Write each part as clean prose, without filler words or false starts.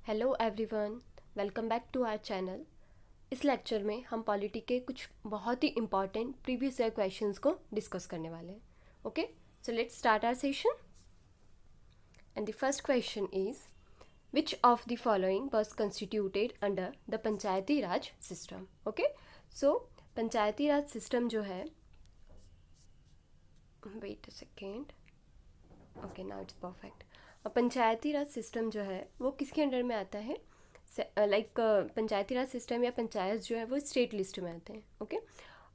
Hello everyone, welcome back to our channel. इस lecture में हम पॉलिटी के कुछ बहुत ही इंपॉर्टेंट प्रीवियस ईयर क्वेश्चंस को डिस्कस करने वाले हैं। Okay, so let's start our session. And the first question is which of the following was constituted under the panchayati raj system. Okay, so panchayati raj system जो है, wait a second, okay now it's perfect. Panchayati raj system जो है वो किसके under में आता है? पंचायती raj system या पंचायत जो है वो स्टेट लिस्ट में आते हैं। ओके,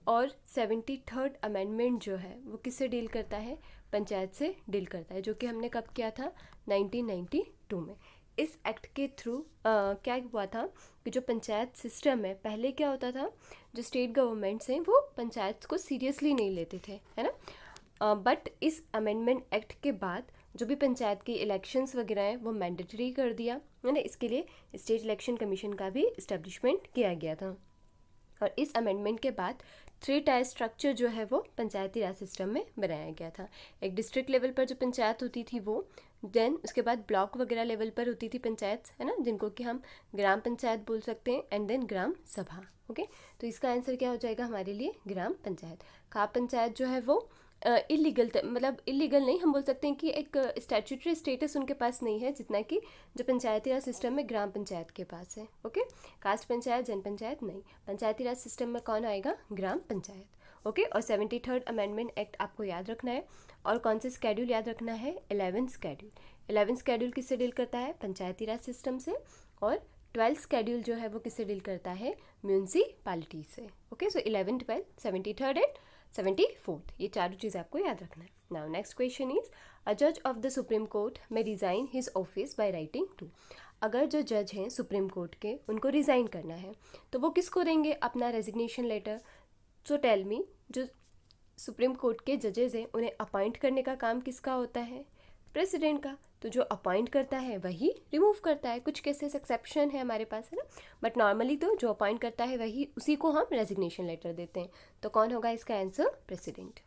और 73rd अमेंडमेंट जो है वो किससे डील करता है? पंचायत से डील करता है, जो कि हमने कब किया था? 1992 में। इस एक्ट के थ्रू क्या हुआ था कि जो पंचायत सिस्टम है, पहले क्या होता था, जो स्टेट गवर्नमेंट्स हैं वो पंचायत को सीरियसली नहीं लेते थे, है ना। बट इस अमेंडमेंट एक्ट के बाद जो भी पंचायत की इलेक्शंस वगैरह हैं वो मैंडेटरी कर दिया, है ना। इसके लिए स्टेट इलेक्शन कमीशन का भी इस्टेब्लिशमेंट किया गया था। और इस अमेंडमेंट के बाद 3 टायर स्ट्रक्चर जो है वो पंचायती राज सिस्टम में बनाया गया था। एक डिस्ट्रिक्ट लेवल पर जो पंचायत होती थी वो, देन उसके बाद ब्लॉक वगैरह लेवल पर होती थी पंचायत, है ना, जिनको कि हम ग्राम पंचायत बोल सकते हैं, एंड देन ग्राम सभा। ओके, तो इसका आंसर क्या हो जाएगा हमारे लिए? ग्राम पंचायत। खाप पंचायत जो है वो इलीगल, मतलब इलीगल नहीं, हम बोल सकते हैं कि एक स्टैट्यूटरी स्टेटस उनके पास नहीं है जितना कि जो पंचायती राज सिस्टम में ग्राम पंचायत के पास है। ओके, कास्ट पंचायत, जन पंचायत नहीं, पंचायती राज सिस्टम में कौन आएगा? ग्राम पंचायत। ओके, और 73rd अमेंडमेंट एक्ट आपको याद रखना है। और कौन से स्केड्यूल याद रखना है? 11th schedule. 11th स्केड्यूल किससे डील करता है? पंचायती राज सिस्टम से। और 12th स्केड्यूल जो है वो किससे डील करता है? म्यूनसिपालिटी से। Okay, so 11, 12, 73rd and 74th, ये चारों चीज़ आपको याद रखना है। Now next question is a जज of the supreme court may resign his office by writing to. अगर जो जज हैं सुप्रीम कोर्ट के, उनको रिज़ाइन करना है तो वो किसको देंगे अपना resignation letter? So tell me, जो सुप्रीम कोर्ट के जजेस हैं उन्हें अपॉइंट करने का काम किसका होता है? प्रेसिडेंट का। तो जो अपॉइंट करता है वही रिमूव करता है। कुछ केसेस एक्सेप्शन है हमारे पास, है ना, बट नॉर्मली तो जो अपॉइंट करता है वही, उसी को हम रेजिग्नेशन लेटर देते हैं। तो कौन होगा इसका answer? President.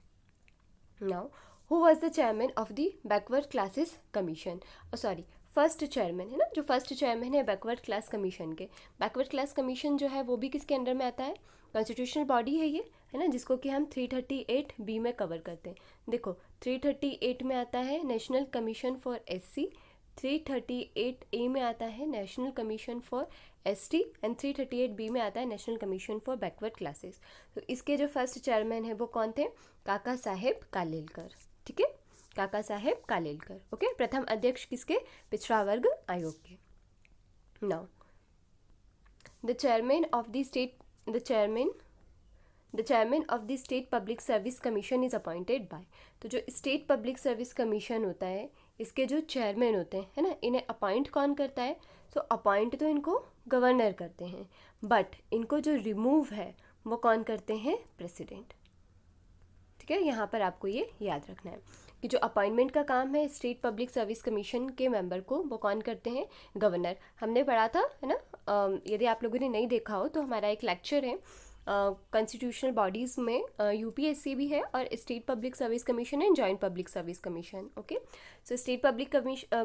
Now who was the chairman of the backward classes commission? Sorry, first chairman, है ना, जो फर्स्ट चेयरमैन है बैकवर्ड क्लास कमीशन के। बैकवर्ड क्लास कमीशन जो है वो भी किसके अंडर में आता है? कॉन्स्टिट्यूशनल बॉडी है ये, है ना, जिसको कि हम 338B में कवर करते हैं। देखो 338 में आता है national commission for SC, 338A में आता है national commission for ST, and 338B में आता है national commission for backward classes. तो इसके जो फर्स्ट चेयरमैन है वो कौन थे? काका साहेब कालेलकर। ठीक है, काका साहेब कालेलकर। ओके, प्रथम अध्यक्ष किसके? पिछड़ा वर्ग आयोग के। Now the chairman of the state the chairman of the state public service commission is appointed by. तो जो स्टेट पब्लिक सर्विस कमीशन होता है, इसके जो चेयरमैन होते हैं, है ना, इन्हें अपॉइंट कौन करता है? सो अपॉइंट तो इनको गवर्नर करते हैं, बट इनको जो रिमूव है वो कौन करते हैं? प्रेसिडेंट। ठीक है, यहाँ पर आपको ये याद रखना है कि जो अपॉइंटमेंट का काम है स्टेट पब्लिक सर्विस कमीशन के मेंबर को, वो कौन करते हैं? गवर्नर। हमने पढ़ा था, है ना, यदि आप लोगों ने नहीं देखा हो तो हमारा एक लेक्चर है कॉन्स्टिट्यूशनल बॉडीज़ में, यूपीएससी भी है और state public service commission and joint public service commission. Okay, so state public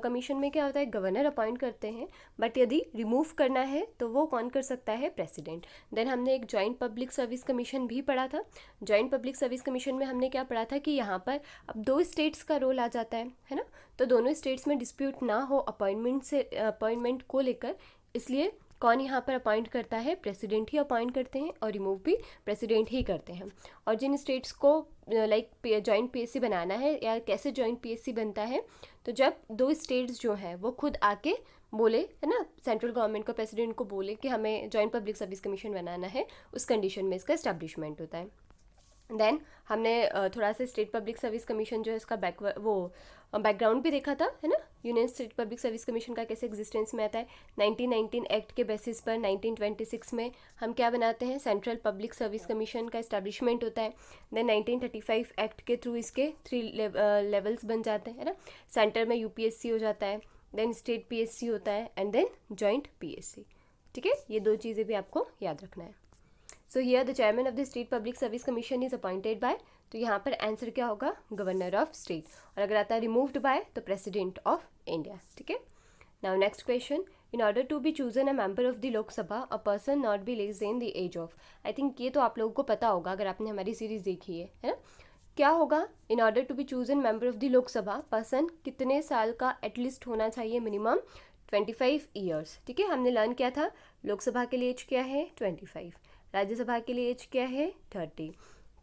commission में क्या होता है? गवर्नर अपॉइंट करते हैं, बट यदि रिमूव करना है तो वो कौन कर सकता है? प्रेसिडेंट। देन हमने एक जॉइंट पब्लिक सर्विस कमीशन भी पढ़ा था। जॉइंट पब्लिक सर्विस कमीशन में हमने क्या पढ़ा था कि यहाँ पर अब 2 स्टेट्स का रोल आ जाता है ना, तो दोनों स्टेट्स में डिस्प्यूट ना हो अपॉइंटमेंट को लेकर, इसलिए कौन यहाँ पर अपॉइंट करता है? प्रेसिडेंट ही अपॉइंट करते हैं, और रिमूव भी प्रेसिडेंट ही करते हैं। और जिन स्टेट्स को लाइक जॉइंट पीएससी बनाना है, या कैसे जॉइंट पीएससी बनता है, तो जब 2 स्टेट्स जो हैं वो खुद आके बोले, है ना, सेंट्रल गवर्नमेंट को, प्रेसिडेंट को बोले कि हमें जॉइंट पब्लिक सर्विस कमीशन बनाना है, उस कंडीशन में इसका एस्टैब्लिशमेंट होता है। देन हमने थोड़ा सा स्टेट पब्लिक सर्विस कमीशन जो है इसका बैकग्राउंड भी देखा था, है ना, union state public service commission का कैसे एग्जिस्टेंस में आता है। 1919 एक्ट के बेसिस पर 1926 में हम क्या बनाते हैं? सेंट्रल पब्लिक सर्विस कमीशन का इस्टेब्लिशमेंट होता है। देन 1935 एक्ट के थ्रू इसके 3 लेवल्स बन जाते हैं, है ना, सेंटर में यूपीएससी हो जाता है, देन स्टेट पीएससी होता है, एंड देन जॉइंट पीएससी। ठीक है, ये 2 चीज़ें भी आपको याद रखना है। So here the chairman of the state public service commission is appointed by, तो यहाँ पर आंसर क्या होगा? Governor of state. और अगर आता है रिमूव्ड बाय तो प्रेसिडेंट ऑफ इंडिया। ठीक है, now next question, in order to be chosen a member of the Lok Sabha a person not be less than the age of, I think ये तो आप लोगों को पता होगा अगर आपने हमारी सीरीज देखी है ना। क्या होगा, in order to be chosen member of the Lok Sabha person कितने साल का एटलीस्ट होना चाहिए, मिनिमम 25 ईयर्स। ठीक है, हमने लर्न किया था लोकसभा के लिए एज क्या है 25, राज्यसभा के लिए एज क्या है 30,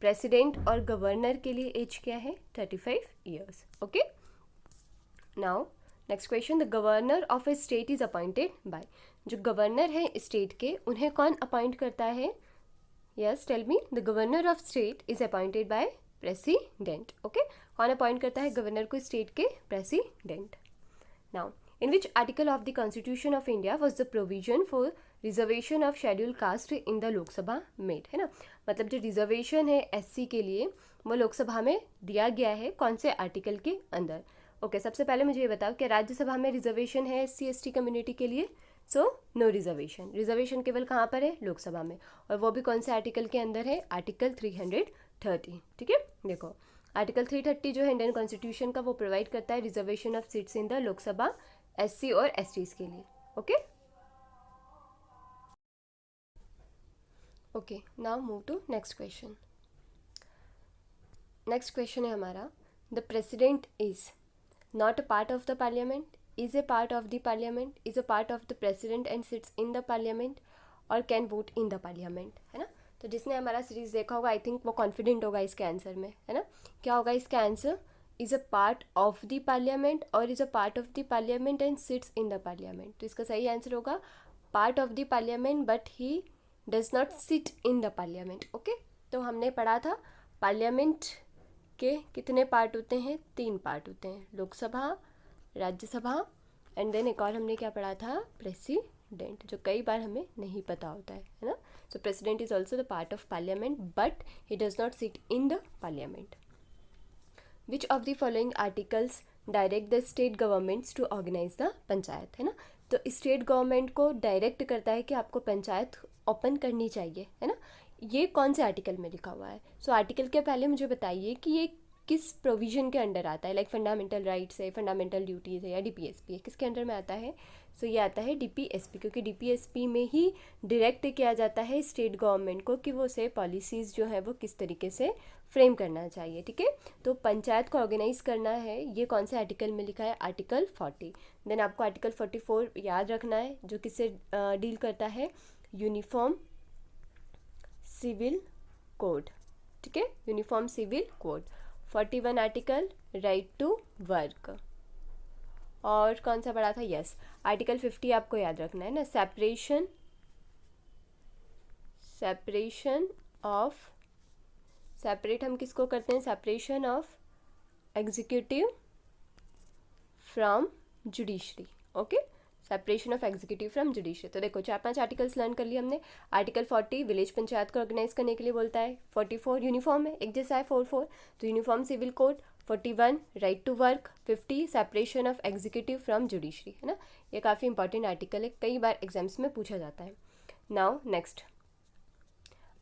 प्रेसिडेंट और गवर्नर के लिए एज क्या है 35 years. Okay, now next question, the governor of a state is appointed by, जो गवर्नर है स्टेट के उन्हें कौन अपॉइंट करता है, yes tell me, the governor of state is appointed by president. Okay, कौन अपॉइंट करता है गवर्नर को स्टेट के, president. Now in which article of the constitution of India was the provision for reservation of scheduled caste in the Lok Sabha made, है ना, मतलब जो reservation है एससी के लिए वो लोकसभा में दिया गया है, कौन से आर्टिकल के अंदर। ओके, सबसे पहले मुझे ये बताओ कि राज्यसभा में रिजर्वेशन है एससी एसटी कम्युनिटी के लिए, सो नो रिजर्वेशन, रिजर्वेशन केवल कहाँ पर है, लोकसभा में, और वो भी कौन से आर्टिकल के अंदर है, आर्टिकल 330। ठीक है, देखो आर्टिकल 330 जो है इंडियन कॉन्स्टिट्यूशन का, वो प्रोवाइड करता है reservation of seats in the Lok Sabha SC और एसटीज के लिए। Okay okay, now move to next question. Next question है हमारा, the president is not a part of the parliament, is a part of the parliament, is a part of the president and sits in the parliament और can vote in the parliament, है ना। तो जिसने हमारा series देखा होगा I think वो confident होगा इसके आंसर में, है ना। क्या होगा इसका answer, is a part of the parliament और is a part of the parliament and sits in the parliament. तो इसका सही आंसर होगा part of the parliament but he does not sit in the parliament. Okay, तो हमने पढ़ा था parliament के कितने पार्ट होते हैं, 3 पार्ट होते हैं, लोकसभा, राज्यसभा एंड देन एक और हमने क्या पढ़ा था, प्रेसिडेंट, जो कई बार हमें नहीं पता होता है ना। So president is also the part of parliament but he does not sit in the parliament. Which of the following articles direct the state governments to organise the panchayat, है ना। तो स्टेट गवर्नमेंट को डायरेक्ट करता है कि आपको panchayat open करनी चाहिए, है ना। ये कौन से आर्टिकल में लिखा हुआ है, सो आर्टिकल के पहले मुझे बताइए कि ये किस प्रोविज़न के अंडर आता है, लाइक फंडामेंटल राइट्स है, फंडामेंटल ड्यूटीज़ है या डीपीएसपी है, किसके अंडर में आता है। सो ये आता है डीपीएसपी, क्योंकि डीपीएसपी में ही डायरेक्ट किया जाता है स्टेट गवर्नमेंट को कि वो से पॉलिसीज़ जो है वो किस तरीके से फ्रेम करना चाहिए। ठीक है, तो पंचायत को ऑर्गेनाइज करना है, ये कौन से आर्टिकल में लिखा है, आर्टिकल 40। देन आपको आर्टिकल 44 याद रखना है जो किससे डील करता है, यूनिफॉर्म सिविल कोड। ठीक है, uniform civil code. 41 article right to work, और कौन सा पढ़ा था, यस आर्टिकल 50 आपको याद रखना है ना, सेपरेशन ऑफ, सेपरेट हम किसको करते हैं, separation of executive from judiciary. Okay, separation of executive from judiciary. तो देखो 4-5 आर्टिकल्स लर्न कर लिए हमने। आर्टिकल 40 विलेज पंचायत को ऑर्गेनाइज करने के लिए बोलता है, 44 यूनिफॉर्म है, एक जैसा है 44 तो uniform civil code, 41 right to work, 50 separation of executive from judiciary, है ना। ये काफ़ी इंपॉर्टेंट आर्टिकल है, कई बार एग्जाम्स में पूछा जाता है। Now next,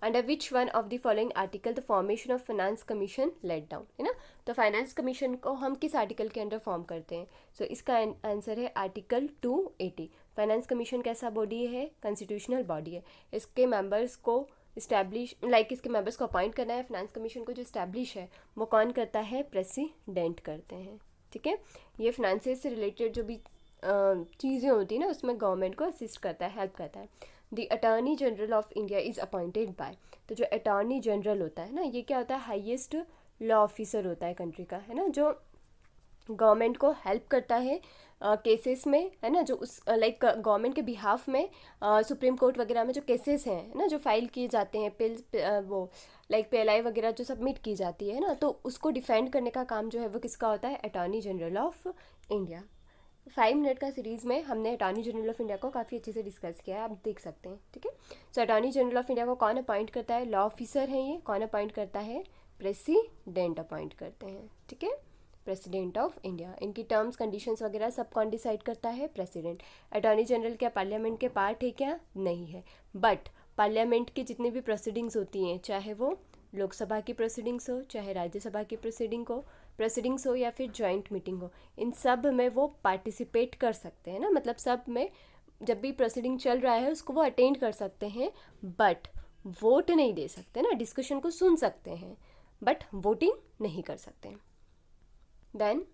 under which one of the following article the formation of finance commission laid down, है ना। तो फाइनेंस कमीशन को हम किस आर्टिकल के अंडर फॉर्म करते हैं, सो इसका आंसर है आर्टिकल 280। फाइनेंस कमीशन कैसा बॉडी है, कॉन्स्टिट्यूशनल बॉडी है, इसके मेंबर्स को इस्टेब्लिश इसके मेंबर्स को अपॉइंट करना है। फाइनेंस कमीशन को जो इस्टेब्लिश है वो कौन करता है, प्रेसिडेंट करते हैं। ठीक है, ये फाइनेंसेस से रिलेटेड जो भी चीज़ें होती हैं ना उसमें गवर्नमेंट को असिस्ट करता है, हेल्प करता है। The attorney general of India is appointed by, तो जो अटॉर्नी जनरल होता है ना ये क्या होता है, हाईएस्ट लॉ ऑफिसर होता है कंट्री का, है ना, जो गवर्नमेंट को हेल्प करता है केसेस में, है ना, जो उस लाइक गवर्नमेंट के बिहाफ में सुप्रीम कोर्ट वगैरह में जो केसेस हैं ना जो फाइल किए जाते हैं, वो लाइक PLI वगैरह जो सबमिट की जाती है ना, तो उसको डिफेंड करने का काम जो है वो किसका होता है, attorney general of India. 5 minute का सीरीज़ में हमने अटॉर्नी जनरल ऑफ इंडिया को काफ़ी अच्छे से डिस्कस किया है, आप देख सकते हैं। ठीक है, सो अटॉर्नी जनरल ऑफ इंडिया को कौन अपॉइंट करता है, लॉ ऑफिसर है ये, कौन अपॉइंट करता है, प्रेसिडेंट अपॉइंट करते हैं। ठीक है, प्रेसिडेंट ऑफ इंडिया, इनकी टर्म्स कंडीशंस वगैरह सब कौन डिसाइड करता है, प्रेसिडेंट। अटॉर्नी जनरल क्या पार्लियामेंट के पार्ट है क्या, नहीं है, बट पार्लियामेंट की जितनी भी प्रोसीडिंग्स होती हैं, चाहे वो लोकसभा की प्रोसीडिंग्स हो, चाहे राज्यसभा की प्रोसीडिंग्स हो या फिर जॉइंट मीटिंग हो, इन सब में वो पार्टिसिपेट कर सकते हैं ना, मतलब सब में जब भी प्रोसीडिंग चल रहा है उसको वो अटेंड कर सकते हैं, बट वोट नहीं दे सकते ना, डिस्कशन को सुन सकते हैं बट वोटिंग नहीं कर सकते। देन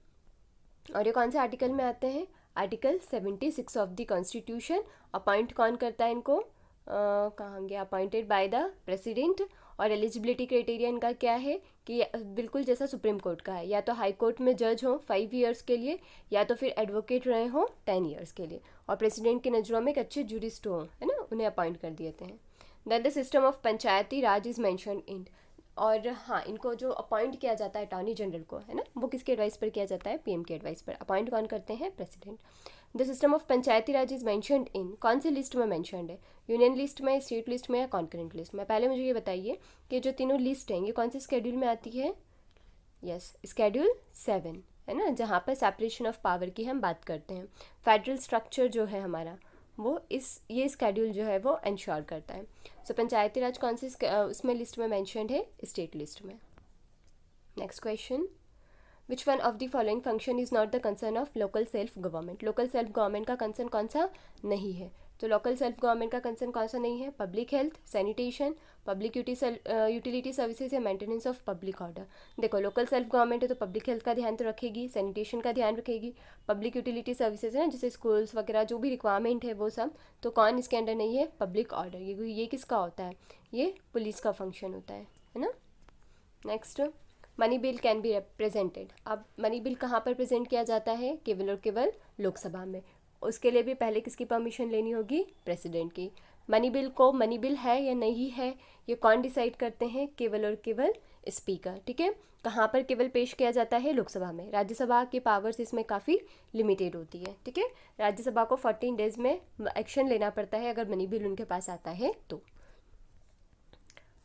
और ये कौन से आर्टिकल में आते हैं? Article 76 of the constitution. Appoint कौन करता है इनको? कहाँ गया? Appointed by the president. और एलिजिबिलिटी क्राइटेरिया इनका क्या है कि बिल्कुल जैसा सुप्रीम कोर्ट का है, या तो हाई कोर्ट में जज हो 5 ईयर्स के लिए, या तो फिर एडवोकेट रहे हो 10 ईयर्स के लिए, और प्रेसिडेंट की नज़रों में एक अच्छे जूरिस्ट हो, है ना, उन्हें अपॉइंट कर देते हैं। Then the system of panchayati raj is mention in. और हाँ, इनको जो अपॉइंट किया जाता है अटॉर्नी जनरल को, है ना, वो किसके एडवाइस पर किया जाता है? पीएम के एडवाइस पर। अपॉइंट कौन करते हैं? President. The system of panchayati raj is mentioned in. कौन सी लिस्ट में मैंशनड है? यूनियन लिस्ट में, स्टेट लिस्ट में, या कॉन्करेंट लिस्ट में? पहले मुझे ये बताइए कि जो तीनों लिस्ट हैं ये कौन से स्केड्यूल में आती है? यस, स्केड्यूल 7, है ना, जहाँ पर सेपरेशन ऑफ पावर की हम बात करते हैं। फेडरल स्ट्रक्चर जो है हमारा वो ये स्केड्यूल जो है वो इंश्योर करता है। सो पंचायती राज कौन सी उसमें लिस्ट में मैंशनड है? स्टेट लिस्ट में। Next question, which one of the following function is not the concern of local self government? Local self government का कंसर्न कौन सा नहीं है? तो लोकल सेल्फ गवर्नमेंट का कंसर्न कौन सा नहीं है? Public health, sanitation, public utility services या मेंटेनेंस ऑफ पब्लिक ऑर्डर। देखो, लोकल सेल्फ गवर्नमेंट है तो पब्लिक हेल्थ का ध्यान तो रखेगी, सैनिटेशन का ध्यान रखेगी, पब्लिक यूटिलिटी सर्विसेज है ना, जैसे स्कूल्स वगैरह जो भी रिक्वायरमेंट है वो सब। तो कौन इसके अंडर नहीं है? Public order. ये किसका होता है? ये पुलिस का फंक्शन होता है ना। Next, money bill can be represented. अब मनी बिल कहाँ पर प्रेजेंट किया जाता है? केवल और केवल लोकसभा में। उसके लिए भी पहले किसकी परमिशन लेनी होगी? प्रेसिडेंट की। मनी बिल को मनी बिल है या नहीं है ये कौन डिसाइड करते हैं? केवल और केवल स्पीकर। ठीक है, कहाँ पर केवल पेश किया जाता है? लोकसभा में। राज्यसभा की पावर्स इसमें काफ़ी लिमिटेड होती है। ठीक है, राज्यसभा को 14 डेज में एक्शन लेना पड़ता है अगर मनी बिल उनके पास आता है तो।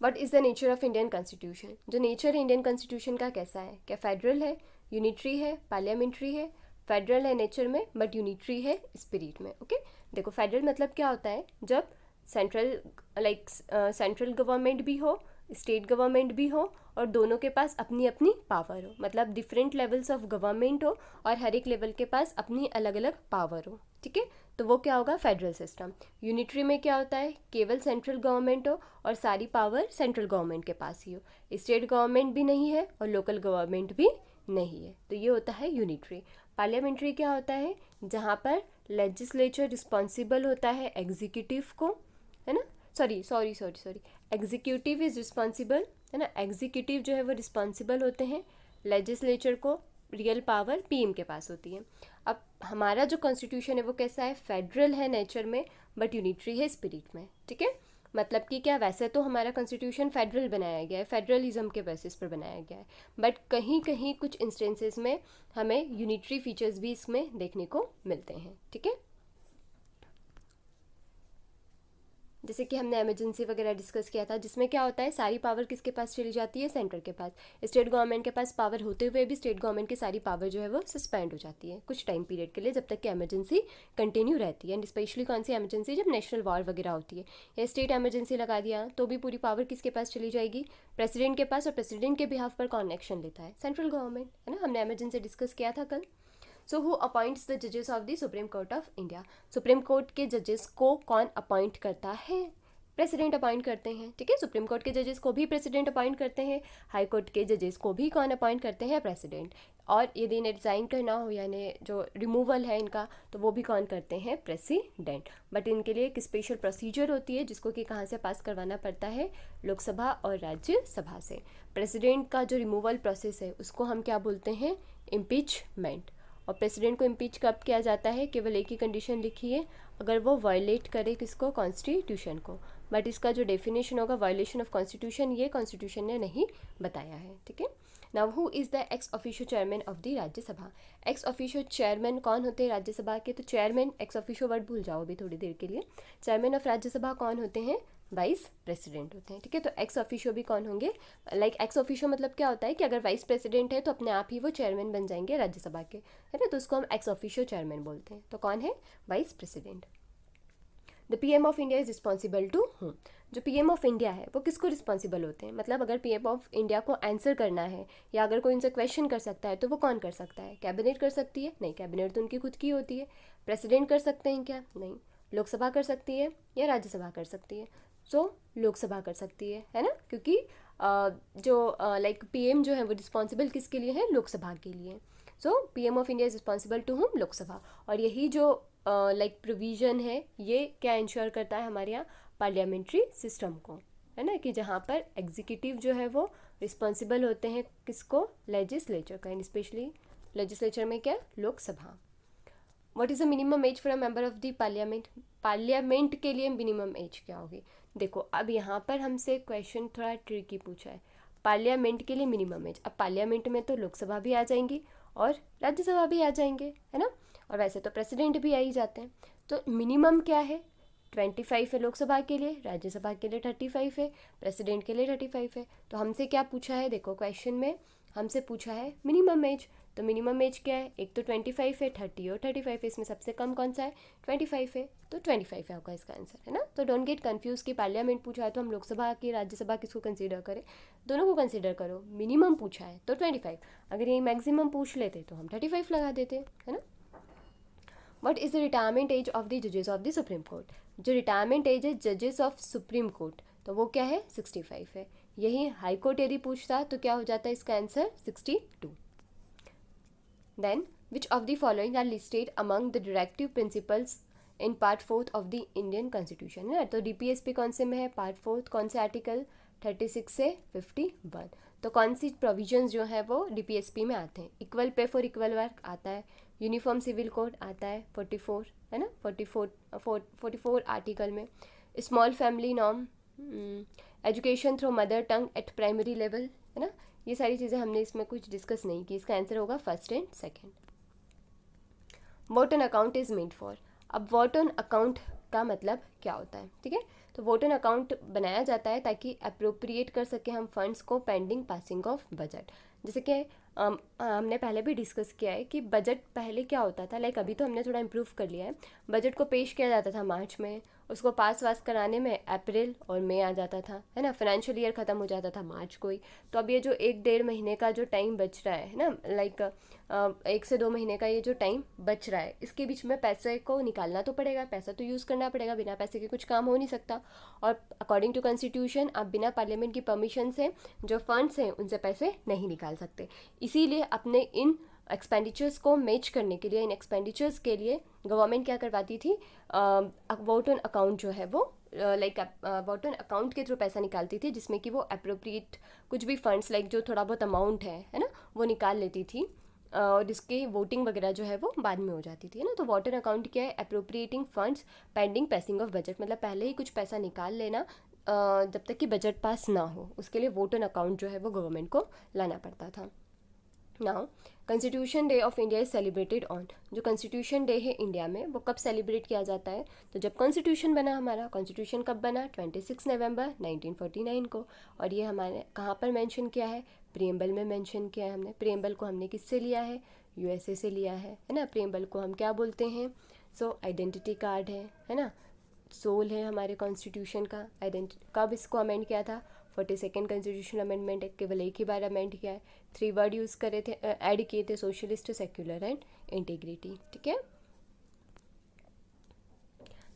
What is the nature of Indian constitution? जो नेचर है इंडियन कॉन्स्टिट्यूशन का कैसा है? क्या फेडरल है, यूनिटरी है, पार्लियामेंट्री है? फेडरल है नेचर में बट यूनिटरी है स्पिरिट में। ओके, देखो फेडरल मतलब क्या होता है? जब सेंट्रल गवर्नमेंट भी हो, स्टेट गवर्नमेंट भी हो, और दोनों के पास अपनी अपनी पावर हो, मतलब डिफरेंट लेवल्स ऑफ गवर्नमेंट हो और हर एक लेवल के पास अपनी अलग अलग पावर हो। ठीक है, तो वो क्या होगा? Federal system. यूनिटरी में क्या होता है? केवल सेंट्रल गवर्नमेंट हो और सारी पावर सेंट्रल गवर्नमेंट के पास ही हो, स्टेट गवर्नमेंट भी नहीं है और लोकल गवर्नमेंट भी नहीं है, तो ये होता है यूनिटरी। पार्लियामेंट्री क्या होता है? जहाँ पर लेजिस्लेचर रिस्पॉन्सिबल होता है एग्जीक्यूटिव को, है ना, सॉरी एग्जीक्यूटिव इज रिस्पॉन्सिबल, है ना, एग्जीक्यूटिव जो है वो रिस्पॉन्सिबल होते हैं, लेजिस्लेचर को रियल पावर पीएम के पास होती है। अब हमारा जो कॉन्स्टिट्यूशन है वो कैसा है? फेडरल है नेचर में बट यूनिटरी है स्पिरिट में। ठीक है, मतलब कि क्या, वैसे तो हमारा कॉन्स्टिट्यूशन फेडरल बनाया गया है, फेडरलिज्म के बेसिस पर बनाया गया है, बट कहीं कहीं कुछ इंस्टेंसेस में हमें यूनिटरी फीचर्स भी इसमें देखने को मिलते हैं। ठीक है, जैसे कि हमने इमरजेंसी वगैरह डिस्कस किया था, जिसमें क्या होता है? सारी पावर किसके पास चली जाती है? सेंटर के पास। स्टेट गवर्नमेंट के पास पावर होते हुए भी स्टेट गवर्नमेंट की सारी पावर जो है वो सस्पेंड हो जाती है कुछ टाइम पीरियड के लिए, जब तक कि इमरजेंसी कंटिन्यू रहती है। एंड स्पेशली कौन सी इमरजेंसी? जब नेशनल वॉर वगैरह होती है या स्टेट इमरजेंसी लगा दिया तो भी पूरी पावर किसके पास चली जाएगी? प्रेसिडेंट के पास। और प्रेसिडेंट के बिहाफ पर कौन एक्शन लेता है? सेंट्रल गवर्नमेंट, है ना, हमने इमरजेंसी डिस्कस किया था कल। सो हु अपॉइंट्स द जजेस of the supreme court of India? Supreme court के जजेस को कौन अपॉइंट करता है? प्रेसिडेंट अपॉइंट करते हैं। ठीक है, सुप्रीम कोर्ट के जजेस को भी प्रेसिडेंट अपॉइंट करते हैं, हाई कोर्ट के जजेस को भी कौन अपॉइंट करते हैं? प्रेसिडेंट। और यदि इन्हें रिज़ाइन करना हो यानी जो रिमूवल है इनका, तो वो भी कौन करते हैं? प्रेसिडेंट। बट इनके लिए एक स्पेशल प्रोसीजर होती है जिसको कि कहाँ से पास करवाना पड़ता है? लोकसभा और राज्यसभा से। प्रेसिडेंट का जो रिमूवल प्रोसेस है उसको हम क्या बोलते हैं? इम्पीचमेंट। और प्रेसिडेंट को इम्पीच कब किया जाता है? केवल एक ही कंडीशन लिखी है, अगर वो वायलेट करे किसको? कॉन्स्टिट्यूशन को। बट इसका जो डेफिनेशन होगा वायलेशन ऑफ कॉन्स्टिट्यूशन, ये कॉन्स्टिट्यूशन ने नहीं बताया है। ठीक है, now who is the ex officio chairman of the Rajya Sabha? Ex officio chairman कौन होते हैं राज्यसभा के? तो चेयरमैन, एक्स ऑफिशियो वर्ड भूल जाओ अभी थोड़ी देर के लिए। चेयरमैन ऑफ राज्यसभा कौन होते हैं? वाइस प्रेसिडेंट होते हैं। ठीक है, तो एक्स ऑफिशियो भी कौन होंगे? एक्स ऑफिशियो मतलब क्या होता है कि अगर वाइस प्रेसिडेंट है तो अपने आप ही वो चेयरमैन बन जाएंगे राज्यसभा के, है ना, तो उसको हम एक्स ऑफिशियो चेयरमैन बोलते हैं। तो कौन है? Vice president. The PM of India is responsible to whom? जो पीएम ऑफ इंडिया है वो किसको रिस्पॉन्सिबल होते हैं? मतलब अगर पीएम ऑफ इंडिया को आंसर करना है या अगर कोई उनसे क्वेश्चन कर सकता है तो वो कौन कर सकता है? कैबिनेट कर सकती है? नहीं, कैबिनेट तो उनकी खुद की होती है। प्रेसिडेंट कर सकते हैं क्या? नहीं। लोकसभा कर सकती है या राज्यसभा कर सकती है? सो लोकसभा कर सकती है ना, क्योंकि जो लाइक पीएम जो है वो रिस्पॉन्सिबल किसके लिए है? लोकसभा के लिए। So PM of India is responsible to whom? Lok Sabha. और यही जो लाइक प्रोविज़न है ये क्या इंश्योर करता है हमारे यहाँ? पार्लियामेंट्री सिस्टम को, है ना, कि जहाँ पर एग्जीक्यूटिव जो है वो रिस्पॉन्सिबल होते हैं किसको? लेजिस्लेचर का, एंड स्पेशली लेजिस्लेचर में क्या? Lok Sabha. What is the minimum age for a member of the parliament? Parliament के लिए मिनिमम एज क्या होगी? देखो अब यहाँ पर हमसे क्वेश्चन थोड़ा ट्रिकी पूछा है, पार्लियामेंट के लिए मिनिमम एज। अब पार्लियामेंट में तो लोकसभा भी आ जाएंगी और राज्यसभा भी आ जाएंगे, है ना, और वैसे तो प्रेसिडेंट भी आ ही जाते हैं। तो मिनिमम क्या है? 25 है लोकसभा के लिए, राज्यसभा के लिए 35 है, प्रेसिडेंट के लिए 35 है। तो हमसे क्या पूछा है? देखो क्वेश्चन में हमसे पूछा है मिनिमम एज। तो मिनिमम एज क्या है? एक तो 25 है, 30 और 35 है, इसमें सबसे कम कौन सा है? 25 है, तो 25 है आपका इसका आंसर, है ना। तो डोंट गेट कन्फ्यूज कि पार्लियामेंट पूछा है तो हम लोकसभा की राज्यसभा किसको कंसीडर करें? दोनों को कंसीडर करो। मिनिमम पूछा है तो 25, अगर ये मैक्सिमम पूछ लेते तो हम 35 लगा देते, है ना। What is the retirement age of the जजेस ऑफ द सुप्रीम कोर्ट? जो रिटायरमेंट एज है जजेस ऑफ सुप्रीम कोर्ट तो वो क्या है? 65 है। यही हाई कोर्ट यदि पूछता तो क्या हो जाता है इसका answer? 62। Then which of the following are listed among the directive principles in part 4 of the Indian constitution, है। तो डीपीएसपी कौन से में है? पार्ट 4 कौन से आर्टिकल? 36 से 51। तो कौन सी प्रोविजंस जो है वो डीपीएसपी में आते हैं? Equal pay for equal work आता है, यूनिफॉर्म सिविल कोड आता है 44, है ना, 44 आर्टिकल में, small family norm, education through mother tongue eight primary level, है ना। ये सारी चीज़ें हमने इसमें कुछ डिस्कस नहीं की। इसका आंसर होगा first and second. Vote on account is made for? अब वोट ऑन अकाउंट का मतलब क्या होता है? ठीक है, तो वोट ऑन अकाउंट बनाया जाता है ताकि अप्रोप्रिएट कर सके हम फंड्स को पेंडिंग पासिंग ऑफ बजट। जैसे कि हमने पहले भी डिस्कस किया है कि बजट पहले क्या होता था, लाइक अभी तो हमने थोड़ा इम्प्रूव कर लिया है। बजट को पेश किया जाता था मार्च में, उसको पास वास कराने में अप्रैल और मई आ जाता था, है ना, फाइनेंशियल ईयर ख़त्म हो जाता था मार्च को ही। तो अब ये जो 1-1.5 महीने का जो टाइम बच रहा है ना, लाइक 1 से 2 महीने का ये जो टाइम बच रहा है, इसके बीच में पैसे को निकालना तो पड़ेगा, पैसा तो यूज़ करना पड़ेगा, बिना पैसे के कुछ काम हो नहीं सकता। और अकॉर्डिंग टू कॉन्स्टिट्यूशन आप बिना पार्लियामेंट की परमिशन से जो फंड्स हैं उनसे पैसे नहीं निकाल सकते। इसीलिए अपने इन एक्सपेंडिचर्स को मैच करने के लिए, इन एक्सपेंडिचर्स के लिए गवर्नमेंट क्या करवाती थी? वोट ऑन अकाउंट जो है वो लाइक वोट ऑन अकाउंट के थ्रू पैसा निकालती थी, जिसमें कि वो अप्रोप्रिएट कुछ भी फंड्स लाइक जो थोड़ा बहुत अमाउंट है ना, वो निकाल लेती थी, और जिसकी वोटिंग वगैरह जो है वो बाद में हो जाती थी, है ना। तो वोट ऑन अकाउंट क्या है? Appropriating funds pending passing of budget, मतलब पहले ही कुछ पैसा निकाल लेना जब तक कि बजट पास ना हो, उसके लिए वोट ऑन अकाउंट जो है वो गवर्नमेंट को लाना पड़ता था। Now constitution day of India is celebrated on? जो कॉन्स्टिट्यूशन डे है इंडिया में वो कब सेलिब्रेट किया जाता है? तो जब कॉन्स्टिट्यूशन बना हमारा। कॉन्स्टिट्यूशन कब बना? 26 नवंबर 1949 को। और ये हमारे कहाँ पर मेंशन किया है? प्रीएम्बल में मेंशन किया है हमने। प्रीएम्बल को हमने किससे लिया है? यूएसए से लिया है ना। प्रीएम्बल को हम क्या बोलते हैं? सो आइडेंटिटी कार्ड है ना, सोल है हमारे कॉन्स्टिट्यूशन का। कब इसको अमेंड किया था? 42nd कॉन्स्टिट्यूशनल अमेंडमेंट है, केवल एक ही बार अमेंड किया है। 3 वर्ड यूज़ करे थे, ऐड किए थे, सोशलिस्ट, सेक्युलर एंड इंटीग्रिटी, ठीक है।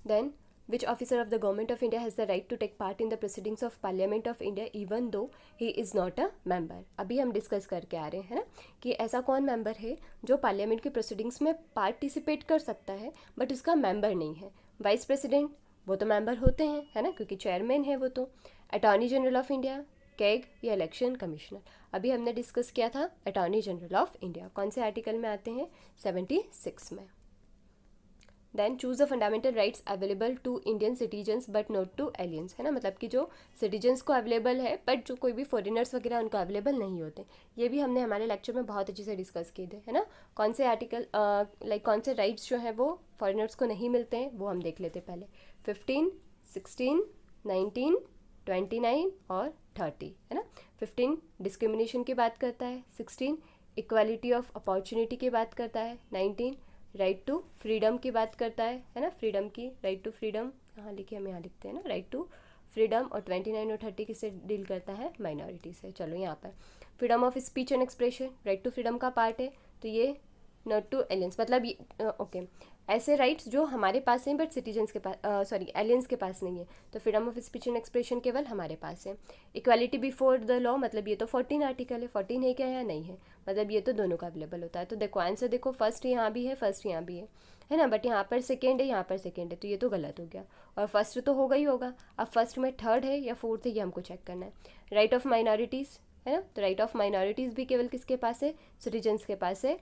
Then which officer of the government of India has the right to take part in the proceedings of parliament of India even though he is not a member? अभी हम discuss करके आ रहे हैं ना कि ऐसा कौन मेंबर है जो पार्लियामेंट की प्रोसीडिंग्स में पार्टिसिपेट कर सकता है बट उसका मेंबर नहीं है। वाइस प्रेसिडेंट, वो तो मेंबर होते हैं, है ना, क्योंकि चेयरमैन है वो तो। Attorney general of India, CAG या इलेक्शन कमिश्नर। अभी हमने डिस्कस किया था अटॉर्नी जनरल ऑफ इंडिया, कौन से आर्टिकल में आते हैं? 76 में। Then choose the fundamental rights available to Indian citizens but not to aliens, है ना, मतलब कि जो सिटीजन्स को अवेलेबल है बट जो कोई भी फॉरेनर्स वगैरह उनको अवेलेबल नहीं होते। ये भी हमने हमारे लेक्चर में बहुत अच्छे से डिस्कस किए थे, है ना। कौन से आर्टिकल लाइक कौन से राइट्स जो हैं वो फॉरेनर्स को नहीं मिलते हैं वो हम देख लेते पहले। 15, 16, 19, 29 और 30, है ना। 15 डिस्क्रिमिनेशन की बात करता है, 16 इक्वालिटी ऑफ अपॉर्चुनिटी की बात करता है, 19 राइट टू फ्रीडम की बात करता है ना, फ्रीडम की, राइट टू फ्रीडम यहाँ लिखिए, हम यहाँ लिखते हैं ना, राइट टू फ्रीडम। और 29 और 30 किससे डील करता है? माइनॉरिटी से। चलो यहाँ पर freedom of speech and expression right to freedom का पार्ट है, तो ये नॉट टू एलियंस, मतलब ये ओके, ऐसे राइट्स जो हमारे पास हैं बट सिटीजन्स के पास, सॉरी एलियंस के पास नहीं है। तो freedom of speech and expression केवल हमारे पास है। इक्वालिटी बिफोर द लॉ, मतलब ये तो 14 आर्टिकल है, 14 है क्या या नहीं है, मतलब ये तो दोनों का अवेलेबल होता है। तो देखो आंसर देखो, फर्स्ट यहाँ भी है, फर्स्ट यहाँ भी है ना, बट यहाँ पर सेकेंड है, यहाँ पर सेकेंड है, तो ये तो गलत हो गया। और फर्स्ट तो होगा ही होगा, अब फर्स्ट में थर्ड है या फोर्थ है ये हमको चेक करना है। राइट ऑफ माइनॉरिटीज़ है ना, तो राइट ऑफ माइनॉरिटीज़ भी केवल किसके पास है, सिटीजन्स के पास है,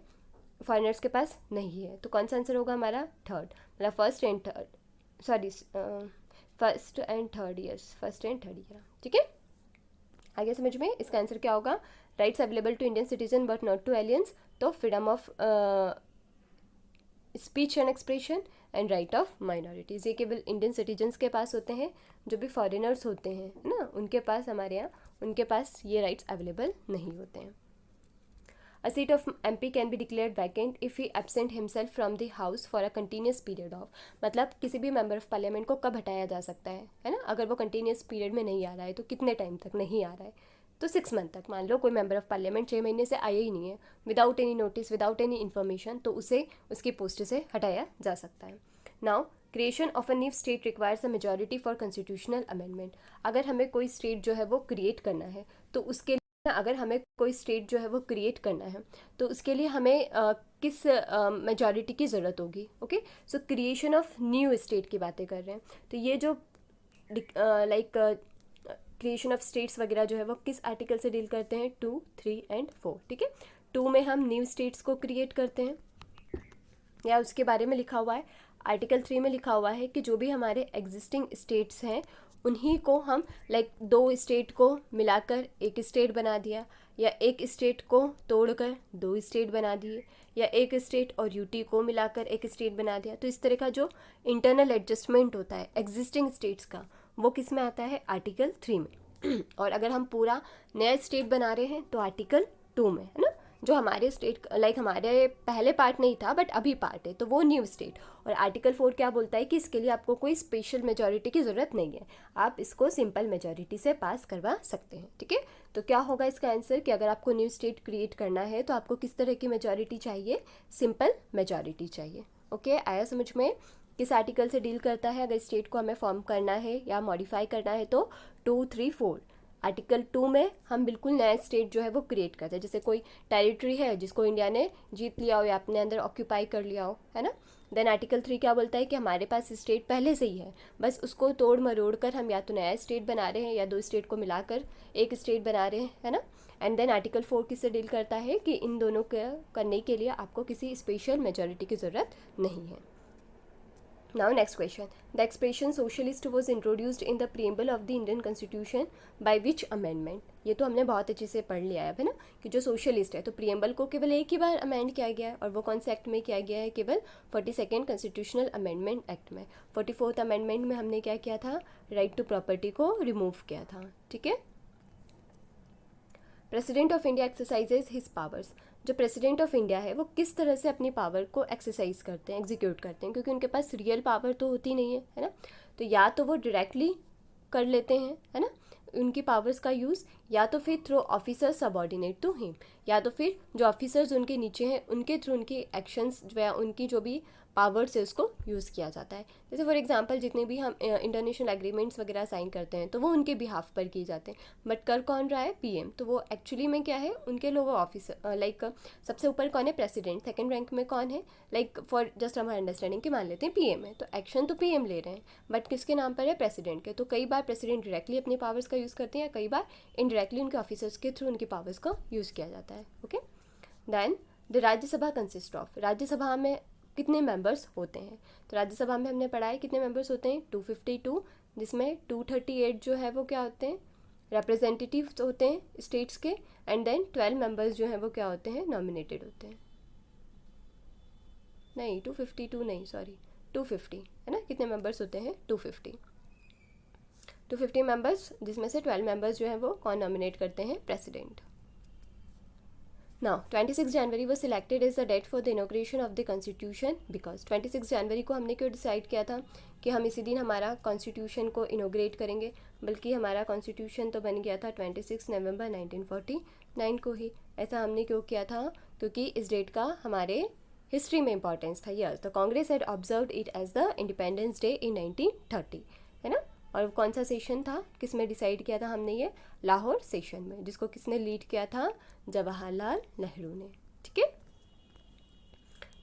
फॉरेनर्स के पास नहीं है। तो कौन सा आंसर होगा हमारा, थर्ड, मतलब first and third, sorry first and third years, first and third year, ठीक है। आगे समझ में, इसका आंसर क्या होगा, rights available to Indian citizen but not to aliens, तो freedom of speech and expression and right of minorities, ये केवल इंडियन सिटीजन्स के पास होते हैं। जो भी फॉरेनर्स होते हैं ना, उनके पास, हमारे यहाँ उनके पास ये राइट्स अवेलेबल नहीं होते हैं। A seat of MP can be declared vacant if he absent himself from the house for a continuous period of, मतलब किसी भी मेंबर ऑफ पार्लियामेंट को कब हटाया जा सकता है ना, अगर वो कंटिन्यूस पीरियड में नहीं आ रहा है तो कितने टाइम तक नहीं आ रहा है, तो 6 मंथ तक। मान लो कोई मेंबर ऑफ पार्लियामेंट 6 महीने से आया ही नहीं है, without any notice, without any information, तो उसे उसकी पोस्ट से हटाया जा सकता है। Now creation of a new state requires a majority for constitutional amendment, अगर हमें कोई स्टेट जो है वो क्रिएट करना है तो उसके अगर हमें कोई स्टेट जो है वो क्रिएट करना है तो उसके लिए हमें किस मेजॉरिटी की ज़रूरत होगी। Okay, so creation of new state की बातें कर रहे हैं, तो ये जो लाइक क्रिएशन ऑफ स्टेट्स वगैरह जो है वो किस आर्टिकल से डील करते हैं, 2, 3 एंड 4, ठीक है। 2 में हम न्यू स्टेट्स को क्रिएट करते हैं या उसके बारे में लिखा हुआ है। आर्टिकल 3 में लिखा हुआ है कि जो भी हमारे एग्जिस्टिंग स्टेट्स हैं उन्हीं को हम लाइक 2 स्टेट को मिलाकर एक स्टेट बना दिया, या एक स्टेट को तोड़कर 2 स्टेट बना दिए, या एक स्टेट और यूटी को मिलाकर एक स्टेट बना दिया। तो इस तरह का जो इंटरनल एडजस्टमेंट होता है एग्जिस्टिंग स्टेट्स का, वो किस में आता है, आर्टिकल 3 में। और अगर हम पूरा नया स्टेट बना रहे हैं तो आर्टिकल 2 में, है ना, जो हमारे स्टेट लाइक हमारे पहले पार्ट नहीं था बट अभी पार्ट है, तो वो न्यू स्टेट। और आर्टिकल 4 क्या बोलता है कि इसके लिए आपको कोई स्पेशल मेजॉरिटी की ज़रूरत नहीं है, आप इसको सिंपल मेजॉरिटी से पास करवा सकते हैं, ठीक है। तो क्या होगा इसका आंसर कि अगर आपको न्यू स्टेट क्रिएट करना है तो आपको किस तरह की मेजॉरिटी चाहिए, सिंपल मेजॉरिटी चाहिए। ओके, आया समझ में, किस आर्टिकल से डील करता है, अगर स्टेट को हमें फॉर्म करना है या मॉडिफाई करना है तो 2, 3, 4। आर्टिकल 2 में हम बिल्कुल नया स्टेट जो है वो क्रिएट करते हैं, जैसे कोई टेरिटरी है जिसको इंडिया ने जीत लिया हो या अपने अंदर ऑक्यूपाई कर लिया हो, है ना। देन आर्टिकल 3 क्या बोलता है कि हमारे पास स्टेट पहले से ही है, बस उसको तोड़ मरोड़ कर हम या तो नया स्टेट बना रहे हैं या 2 स्टेट को मिलाकर एक स्टेट बना रहे हैं, है ना। एंड देन आर्टिकल 4 किससे डील करता है कि इन दोनों के करने के लिए आपको किसी स्पेशल मेजॉरिटी की ज़रूरत नहीं है। Now next question. The expression socialist was introduced in the preamble of the Indian Constitution by which amendment? ये तो हमने बहुत अच्छे से पढ़ लिया है ना, कि जो सोशलिस्ट है तो प्रियम्बल को केवल एक ही बार अमेंड किया गया है, और वो कौन से एक्ट में किया गया है, केवल 42nd कॉन्स्टिट्यूशनल अमेंडमेंट एक्ट में। 44th अमेंडमेंट में हमने क्या किया था, राइट टू प्रॉपर्टी को रिमूव किया था, ठीक है। President of India exercises his powers, जो प्रेसिडेंट ऑफ इंडिया है वो किस तरह से अपनी पावर को एक्सरसाइज करते हैं, एग्जीक्यूट करते हैं, क्योंकि उनके पास रियल पावर तो होती नहीं है ना। तो या तो वो डायरेक्टली कर लेते हैं, है ना, उनकी पावर्स का यूज़, या तो फिर through officers subordinate to him, या तो फिर जो ऑफिसर्स उनके नीचे हैं उनके थ्रू उनकी एक्शंस या उनकी जो भी पावर्स है उसको यूज़ किया जाता है। जैसे फॉर एग्जांपल जितने भी हम इंटरनेशनल एग्रीमेंट्स वगैरह साइन करते हैं तो वो उनके बिहाफ पर किए जाते हैं, बट कर कौन रहा है, पीएम। तो वो एक्चुअली में क्या है, उनके लोगों ऑफिसर लाइक सबसे ऊपर कौन है, प्रेसिडेंट, सेकंड रैंक में कौन है, लाइक फॉर जस्ट हमारे अंडरस्टैंडिंग के मान लेते हैं पीएम है, तो एक्शन तो पीएम ले रहे हैं बट किसके नाम पर है, प्रेसिडेंट के। तो कई बार प्रेसिडेंट डायरेक्टली अपनी पावर्स का यूज़ करते हैं या कई बार इनडायरेक्टली उनके ऑफिसर्स के थ्रू उनकी पावर्स का यूज़ किया जाता है। Okay, then the Rajya Sabha consist of, Rajya Sabha में कितने मेंबर्स होते हैं, तो राज्यसभा में हमने पढ़ा है कितने मेंबर्स होते हैं, 252, जिसमें 238 जो है वो क्या होते हैं, रिप्रेजेंटेटिव्स होते हैं स्टेट्स के, एंड देन 12 मेंबर्स जो हैं वो क्या होते हैं, नॉमिनेटेड होते हैं। नहीं 252 नहीं, सॉरी 250, है ना, कितने मेंबर्स होते हैं, 250 मेंबर्स, जिसमें से 12 मेंबर्स जो हैं वो कौन नॉमिनेट करते हैं, प्रेसिडेंट। Now 26 जनवरी वो selected is the date for the inauguration of the constitution, because 26 जनवरी को हमने क्यों डिसाइड किया था कि हम इसी दिन हमारा कॉन्स्टिट्यूशन को इनॉग्रेट करेंगे, बल्कि हमारा कॉन्स्टिट्यूशन तो बन गया था 26 नवंबर 1949 को ही। ऐसा हमने क्यों किया था, क्योंकि इस डेट का हमारे हिस्ट्री में इंपॉर्टेंस था, yes. The Congress had observed it as the independence day in 1930, है ना। और कौन सा सेशन था, किस में डिसाइड किया था हमने ये, लाहौर सेशन में, जिसको किसने लीड किया था, जवाहरलाल नेहरू ने, ठीक है।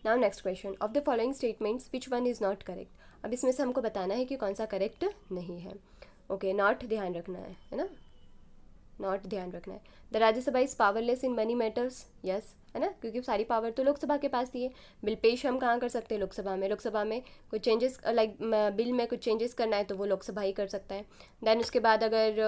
Now next question, of the following statements which one is not correct. अब इसमें से हमको बताना है कि कौन सा करेक्ट नहीं है। ओके, नॉट ध्यान रखना है ना, नॉट ध्यान रखना है। The Rajya Sabha is powerless in money matters, yes, है ना, क्योंकि सारी पावर तो लोकसभा के पास ही है। बिल पेश हम कहाँ कर सकते हैं, लोकसभा में। लोकसभा में कुछ चेंजेस, लाइक बिल में कुछ चेंजेस करना है तो वो लोकसभा ही कर सकता है। देन उसके बाद अगर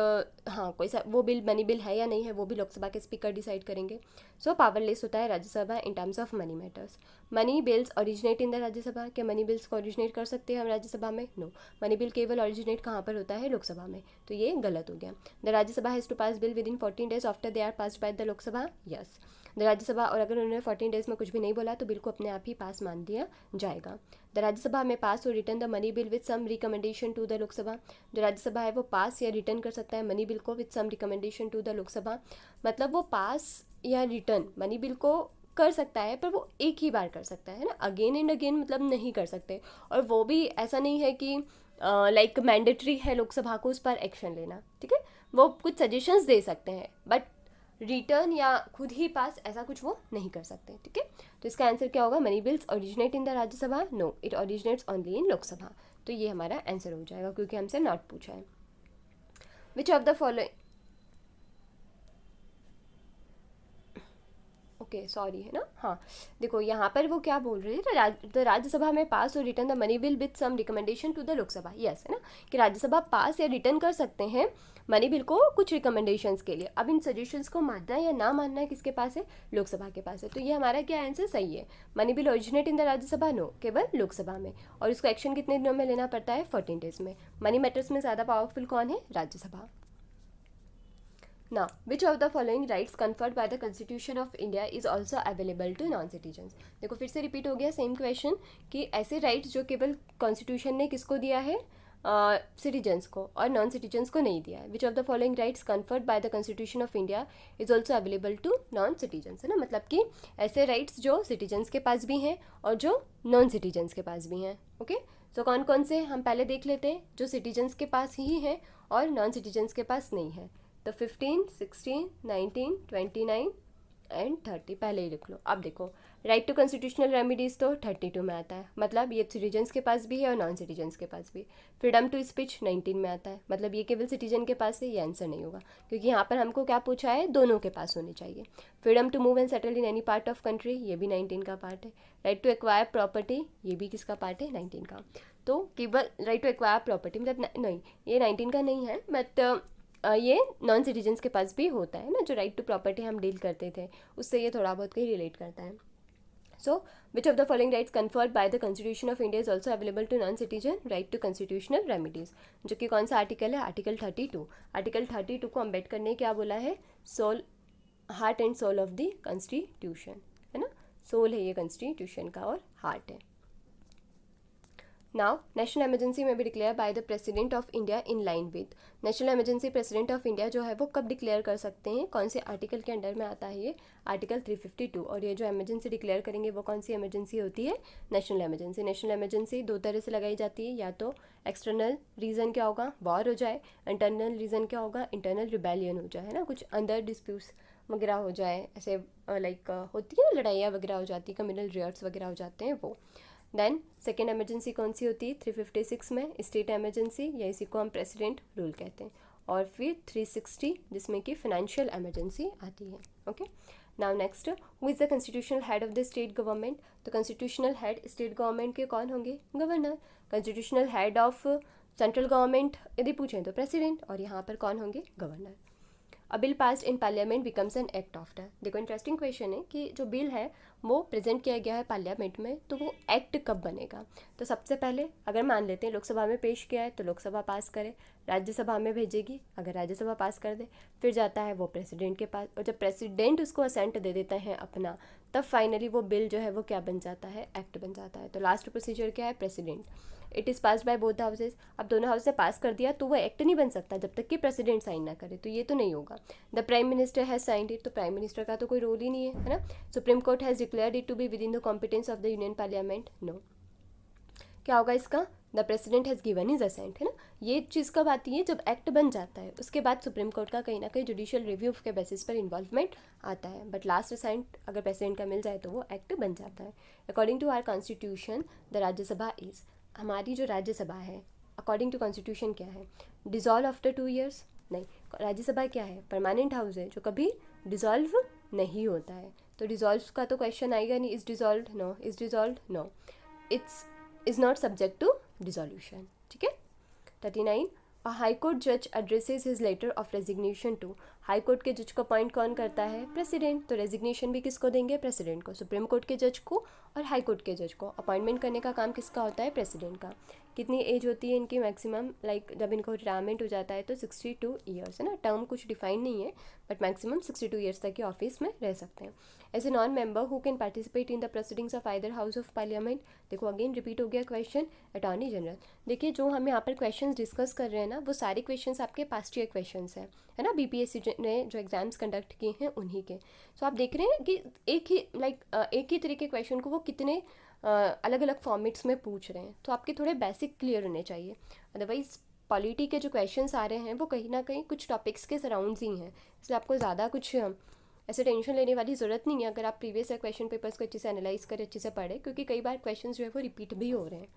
हाँ कोई सा वो बिल मनी बिल है या नहीं है, वो भी लोकसभा के स्पीकर डिसाइड करेंगे। सो पावरलेस होता है Rajya Sabha in terms of money matters. Money bills originate in the Rajya Sabha, क्या मनी बिल्स को ओरिजिनेट कर सकते हैं हम राज्यसभा में, नो। मनी बिल केवल ओरिजिनेट कहाँ पर होता है, लोकसभा में, तो ये गलत हो गया। The Rajya Sabha has to pass bill within 14 days after they are passed by the Lok Sabha, yes. The Rajya Sabha, और अगर उन्होंने 14 days में कुछ भी नहीं बोला तो बिल को अपने आप ही पास मान दिया जाएगा। द राज्यसभा में पास और return the money bill with some recommendation to the Lok Sabha. जो राज्यसभा है वो पास या रिटर्न कर सकता है मनी बिल को with some recommendation to the Lok Sabha, मतलब वो पास या रिटर्न मनी बिल को कर सकता है, पर वो एक ही बार कर सकता है ना, अगेन एंड अगेन मतलब नहीं कर सकते। और वो भी ऐसा नहीं है कि लाइक मैंडेटरी है लोकसभा को उस पर एक्शन लेना, ठीक है। वो कुछ सजेशंस दे सकते हैं, बट रिटर्न या खुद ही पास ऐसा कुछ वो नहीं कर सकते, ठीक है। तो इसका आंसर क्या होगा, money bills originate in the Rajya Sabha, no, it originates only in Lok Sabha. तो ये हमारा आंसर हो जाएगा, क्योंकि हमसे नॉट पूछा है। Which of the following, okay sorry, है ना, हाँ देखो यहाँ पर वो क्या बोल रहे हैं, तो राज्यसभा में पास और return the money bill with some recommendation to the Lok Sabha, yes, है ना, कि राज्यसभा पास या रिटर्न कर सकते हैं मनी बिल को कुछ रिकमेंडेशंस के लिए। अब इन सजेशंस को मानना या ना मानना किसके पास है, लोकसभा के पास है। तो ये हमारा क्या आंसर सही है, money bill originate in the Rajya Sabha, no, केवल लोकसभा में। और इसको एक्शन कितने दिनों में लेना पड़ता है, 14 days में। मनी मैटर्स में ज़्यादा पावरफुल कौन है, Rajya Sabha. Now, which of the following rights conferred by the Constitution of India is also available to non-citizens? देखो फिर से रिपीट हो गया सेम क्वेश्चन कि ऐसे राइट्स जो केवल कॉन्स्टिट्यूशन ने किसको दिया है, सिटीजन्स को, और नॉन सिटीजन्स को नहीं दिया है। Which of the following rights conferred by the constitution of India is also available to non citizens, है ना, मतलब कि ऐसे राइट्स जो सिटीजन्स के पास भी हैं और जो नॉन सिटीजन्स के पास भी हैं। ओके, तो कौन कौन से हम पहले देख लेते हैं, जो सिटीजन्स के पास ही हैं और नॉन सिटीजन्स के पास नहीं है। तो 15, 16, 19, 29 एंड 30 पहले ही लिख लो। अब देखो, राइट टू कॉन्स्टिट्यूशनल रेमिडीज़ तो 32 में आता है, मतलब ये सिटीजन्स के पास भी है और नॉन सिटीजन्स के पास भी। फ्रीडम टू स्पीच 19 में आता है, मतलब ये केवल सिटीजन के पास है, ये आंसर नहीं होगा, क्योंकि यहाँ पर हमको क्या पूछा है, दोनों के पास होनी चाहिए। Freedom to move and settle in any part of country, ये भी 19 का पार्ट है। राइट टू एक्वायर प्रॉपर्टी, ये भी किसका पार्ट है, 19 का। तो केवल राइट टू एक्वायर प्रॉपर्टी मतलब नहीं, ये 19 का नहीं है, बट ये नॉन सिटीजन्स के पास भी होता है ना, जो राइट टू प्रॉपर्टी हम डील करते थे उससे ये थोड़ा बहुत कहीं रिलेट करता है। So which of the following rights conferred by the constitution of India is also available to non citizen, right to constitutional remedies, जो कि कौन सा आर्टिकल है, आर्टिकल 32। आर्टिकल 32 को अम्बेडकर ने क्या बोला है, soul, heart and soul of the constitution, है ना, सोल है ये कॉन्स्टिट्यूशन का और हार्ट है। नाउ नेशनल इमरजेंसी में भी declare by the president of India in line with, national emergency president of India जो है वो कब डिक्लेयर कर सकते हैं, कौन से आर्टिकल के अंडर में आता है ये, आर्टिकल 352। और ये जो इमरजेंसी डिक्लेयर करेंगे वो कौन सी इमरजेंसी होती है, नेशनल इमरजेंसी। नेशनल इमरजेंसी दो तरह से लगाई जाती है, या तो एक्सटर्नल रीज़न क्या होगा, वॉर हो जाए, इंटरनल रीज़न क्या होगा, इंटरनल रिबेलियन हो जाए, है ना, कुछ अंदर डिस्प्यूट्स वगैरह हो जाए, ऐसे लाइक होती है ना, लड़ाइयाँ वगैरह हो जाती है, कम्युनल रियट्स वगैरह हो जाते हैं वो। देन सेकेंड इमरजेंसी कौन सी होती है, 356 में स्टेट इमरजेंसी, या इसी को हम प्रेसिडेंट रूल कहते हैं। और फिर 360 जिसमें कि फाइनेंशियल इमरजेंसी आती है। Okay, now next, who is the constitutional head of the state government. तो कॉन्स्टिट्यूशनल हेड स्टेट गवर्नमेंट के कौन होंगे, governor. Constitutional head of central government यदि पूछें तो प्रेसिडेंट, और यहाँ पर कौन होंगे, governor. A bill passed in parliament becomes an act after. देखो इंटरेस्टिंग क्वेश्चन है कि जो बिल है वो प्रेजेंट किया गया है पार्लियामेंट में, तो वो एक्ट कब बनेगा। तो सबसे पहले अगर मान लेते हैं लोकसभा में पेश किया है तो लोकसभा पास करे, राज्यसभा में भेजेगी, अगर राज्यसभा पास कर दे फिर जाता है वो प्रेसिडेंट के पास, और जब प्रेसिडेंट उसको असेंट दे देते हैं अपना, तब फाइनली वो बिल जो है वो क्या बन जाता है, एक्ट बन जाता है। तो लास्ट प्रोसीजर क्या है, president. It is passed by both houses. अब दोनों हाउस ने पास कर दिया तो वो एक्ट नहीं बन सकता जब तक कि प्रेसिडेंट साइन ना करे, तो ये तो नहीं होगा। The prime minister has signed it, तो प्राइम मिनिस्टर का तो कोई रोल ही नहीं है ना। Supreme court has declared it to be within the competence of the union parliament, no. क्या होगा इसका, the president has given his assent, है ना। ये चीज़ कब आती है, जब एक्ट बन जाता है, उसके बाद सुप्रीम कोर्ट का कहीं ना कहीं जुडिशियल रिव्यू के बेसिस पर इन्वॉल्वमेंट आता है, बट लास्ट असेंट अगर प्रेसिडेंट का मिल जाए तो वो एक्ट बन जाता है। According to our constitution the Rajya Sabha is, हमारी जो राज्यसभा है अकॉर्डिंग टू कॉन्स्टिट्यूशन क्या है, डिजॉल्व आफ्टर 2 years, नहीं। राज्यसभा क्या है, परमानेंट हाउस है जो कभी डिजॉल्व नहीं होता है, तो डिजॉल्व का तो क्वेश्चन आएगा नहीं। Is dissolve, no. Is dissolve, no. It's is not subject to dissolution, ठीक है। 39, अ हाई कोर्ट जज addresses his letter of resignation to, high court के जज को अपॉइंट कौन करता है, प्रेसिडेंट, तो रेजिग्नेशन भी किसको देंगे, प्रेसिडेंट को। सुप्रीम कोर्ट के जज को और हाई कोर्ट के जज को अपॉइंटमेंट करने का काम किसका होता है, प्रेसिडेंट का। कितनी एज होती है इनकी मैक्सिमम, लाइक जब इनको रिटायरमेंट हो जाता है तो 62 years, है ना। टर्म कुछ डिफाइन नहीं है, बट मैक्सिमम 62 years तक के ऑफिस में रह सकते हैं। As a non member who can participate in the proceedings of either house of parliament, देखो अगेन रिपीट हो गया क्वेश्चन, अटॉर्नी जनरल। देखिए जो हम यहाँ पर क्वेश्चंस डिस्कस कर रहे हैं ना, वो सारे क्वेश्चंस आपके पास्ट ईयर क्वेश्चंस हैं, है ना, बीपीएससी ने जो एग्जाम्स कंडक्ट किए हैं उन्हीं के। सो आप देख रहे हैं कि एक ही तरह के क्वेश्चन को वो कितने अलग अलग फॉर्मेट्स में पूछ रहे हैं, तो आपके थोड़े बेसिक क्लियर होने चाहिए। अदरवाइज पॉलिटी के जो क्वेश्चंस आ रहे हैं वो कहीं ना कहीं कुछ टॉपिक्स के सराउंड्स ही हैं, इसलिए आपको ज़्यादा कुछ ऐसे टेंशन लेने वाली ज़रूरत नहीं है अगर आप प्रीवियस ईयर क्वेश्चन पेपर्स को अच्छे से एनालाइज करें, अच्छे से पढ़ें, क्योंकि कई बार क्वेश्चंस जो है वो रिपीट भी हो रहे हैं।